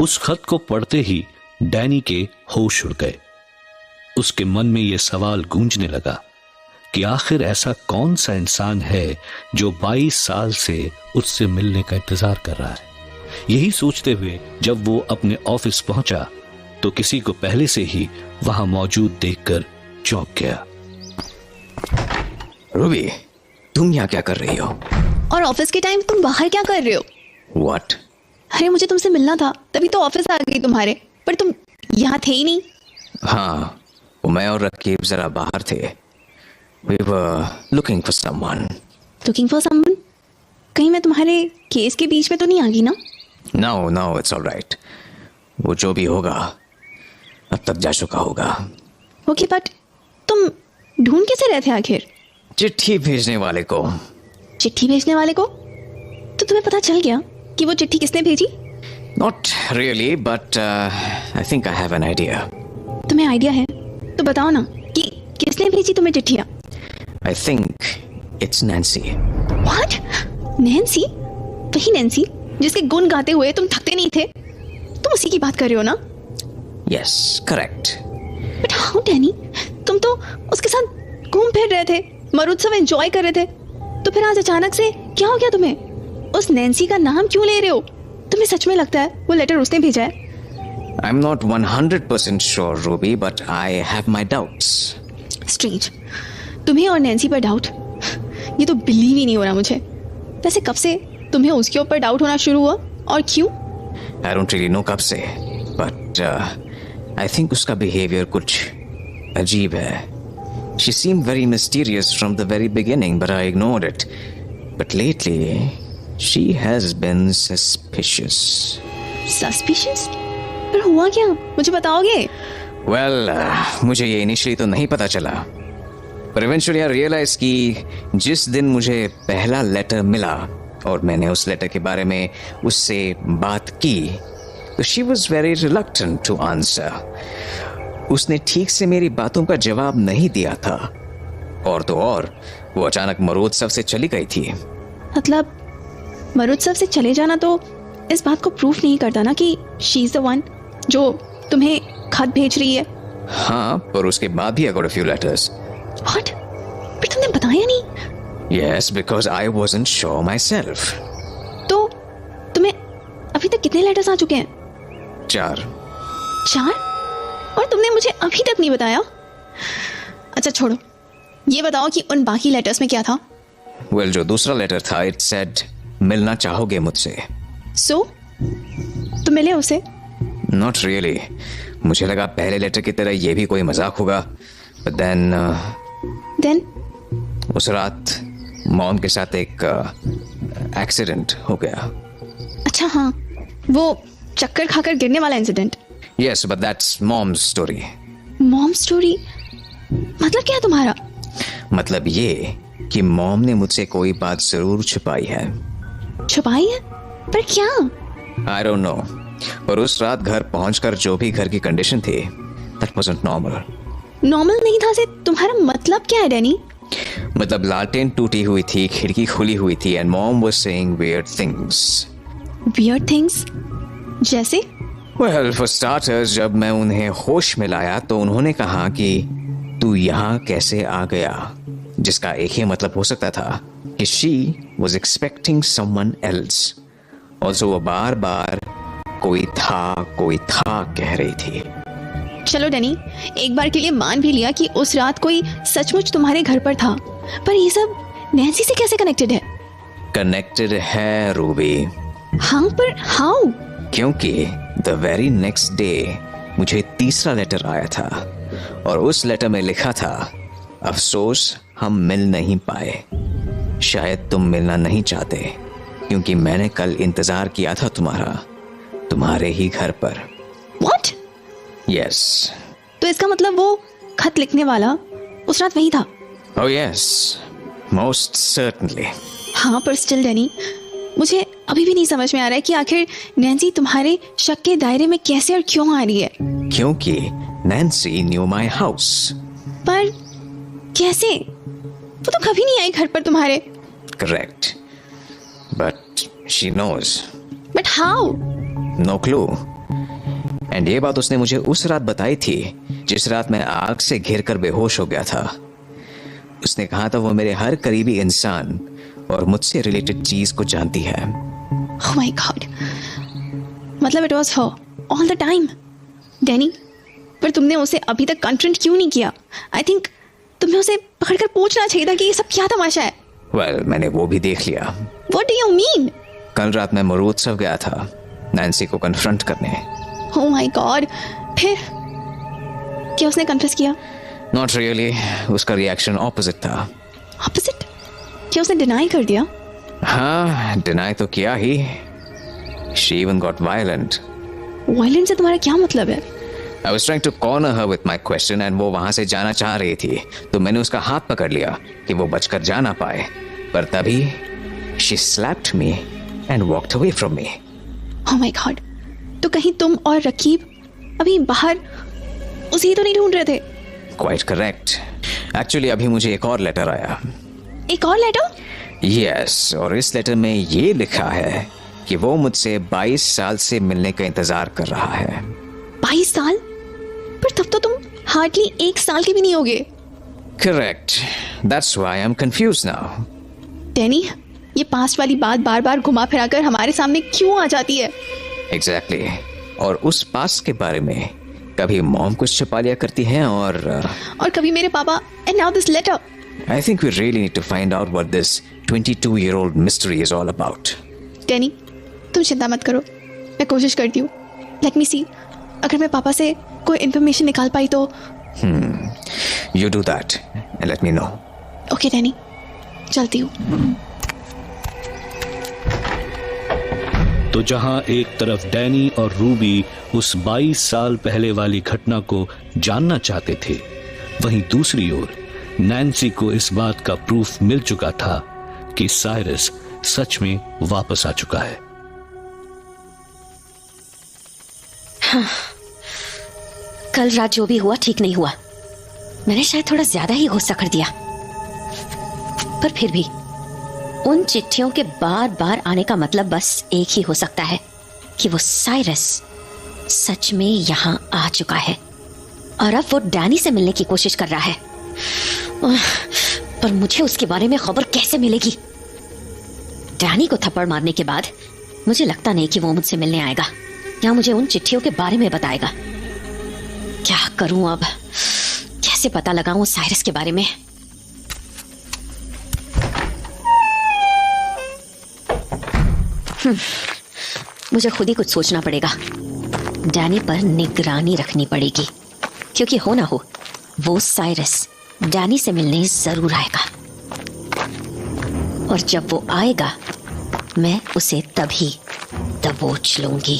उस खत को पढ़ते ही डैनी के होश उड़ गए। उसके मन में यह सवाल गूंजने लगा कि आखिर ऐसा कौन सा इंसान है जो 22 साल से उससे मिलने का इंतजार कर रहा है। यही सोचते हुए जब वो अपने ऑफिस पहुंचा तो किसी को पहले से ही वहां मौजूद देखकर चौंक गया। रूबी, तुम यहाँ क्या कर रही हो? और ऑफिस के टाइम तुम बाहर क्या कर रहे हो? What? अरे मुझे तुमसे मिलना था, तभी तो ऑफिस आ गई तुम्हारे, पर तुम यहाँ थे ही नहीं। हाँ, मैं और रकीब जरा बाहर थे। We were looking for someone. Looking for someone? कहीं मैं तुम्हारे केस के बीच में तो नहीं आ गई ना? No, it's all right. वो जो भी होगा अब तक जा चुका होगा। ओके, बट तुम ढूंढ कैसे रहे थे आखिर? चिट्ठी भेजने वाले को। चिट्ठी भेजने वाले को? तो तुम्हें पता चल गया कि वो चिट्ठी किसने भेजी? Not really, but I think I have an idea. तुम्हें आइडिया है तो बताओ ना कि किसने भेजी तुम्हें चिट्ठियाँ? I think it's Nancy. What? Nancy? वही नैन्सी जिसके गुण गाते हुए तुम थकते नहीं थे? तुम उसी की बात कर रहे हो ना? Yes, correct. But how Danny? तुम तो उसके साथ घूम फिर रहे थे, मरुत्सव एंजॉय कर रहे थे, तो फिर आज अचानक से क्या हो गया तुम्हें? उस नैन्सी का नाम क्यों ले रहे हो? तुम्हें सच में लगता है वो लेटर उसने भेजा है? I'm not 100% sure, Ruby, but I have my doubts. Strange, तुम्हें और नैन्सी पर डाउट? ये तो बिलीव ही नहीं हो रहा मुझे। वैसे कब से तुम्हें उसके ऊपर डाउट होना शुरू हुआ और क्यों? I don't really know कब से, but I think उसका behavior कुछ अजीब है. She seemed very mysterious from the very beginning, but I ignored it. But lately, she has been suspicious. Suspicious? पर हुआ क्या? मुझे बताओगे? Well, मुझे ये initially तो नहीं पता चला, पर eventually I realized कि जिस दिन मुझे पहला लेटर मिला और मैंने उस लेटर के बारे में उससे बात की, तो she was very reluctant to answer. उसने ठीक से मेरी बातों का जवाब नहीं दिया था, और तो और वो अचानक मरुत्सव से चली गई थी। मतलब मरुत्सव से चले जाना तो इस बात को प्रूफ नहीं करता ना कि शी इज द वन जो तुम्हें खत भेज रही है। हाँ, पर उसके बाद भी I got a few letters. What? पर तुमने बताया नहीं? Yes, because I wasn't sure myself. तो तुम्हें अभी तक कितने लेटर्स आ चुके हैं? 4. 4? और तुमने मुझे अभी तक नहीं बताया? अच्छा छोड़ो, ये बताओ कि उन बाकी लेटर्स में क्या था? Well, जो दूसरा लेटर था, it said मिलना चाहोगे मुझसे? So? तुम मिले उसे? Not really. मुझे लगा पहले लेटर की तरह ये भी कोई मजाक होगा, but then उस रात मॉम के साथ एक एक्सीडेंट हो गया। अच्छा हाँ, वो चक्कर खाकर गिरने वाला incident. Yes, but that's mom's story. Mom story? मतलब क्या है तुम्हारा? मतलब ये कि मॉम ने मुझसे कोई बात जरूर छुपाई है। छुपाई है? पर क्या? I don't know. पर उस रात घर पहुंचकर जो भी घर की कंडीशन थी, that wasn't normal. नॉर्मल नहीं था से तुम्हारा मतलब क्या है डैनी? मतलब लालटेन टूटी हुई थी, खिड़की खुली हुई थी, and mom was saying weird things. Weird things? जैसे? Well, for starters, जब मैं उन्हें होश में लाया तो उन्होंने कहा कि तू यहाँ कैसे आ गया, जिसका एक ही मतलब हो सकता था कि she was expecting someone else. Also, वो बार बार कोई था कह रही थी। चलो डैनी, एक बार के लिए मान भी लिया कि उस रात कोई सचमुच तुम्हारे घर पर था, पर ये सब नैन्सी से कैसे कनेक्टेड है? कनेक्टेड है रूबी। हाँ, पर हाउ? क्योंकि द वेरी नेक्स्ट डे मुझे तीसरा लेटर आया था और उस लेटर में लिखा था, अफसोस हम मिल नहीं पाए, शायद तुम मिलना नहीं चाहते क्योंकि मैंने कल इंतजार किया था तुम्हारे ही घर पर। What? Yes. तो इसका मतलब वो खत लिखने वाला उस रात वही था? Oh yes, most certainly. हाँ, पर स्टिल डैनी, मुझे अभी भी नहीं समझ में आ रहा है कि आखिर नैन्सी तुम्हारे शक के दायरे में कैसे और क्यों आ रही है? क्योंकि नैन्सी knew my house. पर कैसे? वो तो कभी नहीं आई घर पर तुम्हारे। Correct. But she knows. But how? No clue. And ये बात उसने मुझे उस रात बताई थी जिस रात मैं आग से घिर कर बेहोश हो गया था। उसने कहा था वो मेरे हर करीबी इंसान और मुझसे रिलेटेड चीज को जानती है। Oh my God. मतलब it was her all the time. Danny, पर तुमने उसे अभी तक कन्फ्रंट क्यों नहीं किया? आई थिंक तुम्हें उसे पकड़कर पूछना चाहिए था कि ये सब क्या तमाशा है। वेल, मैंने वो भी देख लिया। What do you mean? कल रात मैं मरुत्सव गया था नैन्सी को कन्फ्रंट करने। Oh my God. फिर क्या उसने कन्फेस किया? नॉट रियली, उसका रिएक्शन ऑपोजिट था। ऑपोजिट? क्या उसने डिनाई कर दिया? हाँ, डिनाई तो किया ही। She even got violent. Violent से तुम्हारा क्या मतलब है? I was trying to corner her with my question and वो वहां से जाना चाह रही थी, तो मैंने उसका हाथ पकड़ लिया कि वो बचकर जा ना पाए, पर तभी she slapped me and walked away from me. Oh my God. तो कहीं तुम और रकीब अभी बाहर उसे तो नहीं ढूंढ रहे थे? Quite correct. Actually अभी मुझे एक और लेटर आया। एक और लेटर? Yes, और इस लेटर में ये लिखा है कि वो मुझसे 22 साल से मिलने का इंतजार कर रहा है। 22 साल? पर तब तो तुम हार्डली 1 साल के भी नहीं होगे। Correct. That's why I'm confused now. Danny, ये पास्ट वाली बात बार बार घुमा फिराकर हमारे सामने क्यों आ जाती है? Exactly. और उस पास्ट के बारे में कभी मॉम कुछ छुपा लिया करती हैं और कभी मेरे पापा। And now this letter. I think we really need to find out what this 22-year-old mystery is all about. Danny, तुम चिंता मत करो, मैं कोशिश करती हूँ। Let me see. अगर मैं पापा से कोई इन्फॉर्मेशन निकाल पाई तो। You do that and let me know. Okay Danny, चलती हूँ। तो जहां एक तरफ डैनी और रूबी उस 22 साल पहले वाली घटना को जानना चाहते थे, वहीं दूसरी ओर नैन्सी को इस बात का प्रूफ मिल चुका था कि साइरस सच में वापस आ चुका है। हाँ, कल रात जो भी हुआ ठीक नहीं हुआ। मैंने शायद थोड़ा ज्यादा ही गुस्सा कर दिया, पर फिर भी उन चिट्ठियों के बार बार आने का मतलब बस एक ही हो सकता है कि वो साइरस सच में यहां आ चुका है और अब वो डैनी से मिलने की कोशिश कर रहा है। पर मुझे उसके बारे में खबर कैसे मिलेगी? डैनी को थप्पड़ मारने के बाद मुझे लगता नहीं कि वो मुझसे मिलने आएगा या मुझे उन चिट्ठियों के बारे में बताएगा। क्या करूं अब? कैसे पता लगाऊं साइरस के बारे में? मुझे खुद ही कुछ सोचना पड़ेगा। डैनी पर निगरानी रखनी पड़ेगी, क्योंकि हो ना हो वो साइरस डैनी से मिलने जरूर आएगा, और जब वो आएगा मैं उसे तभी दबोच लूंगी।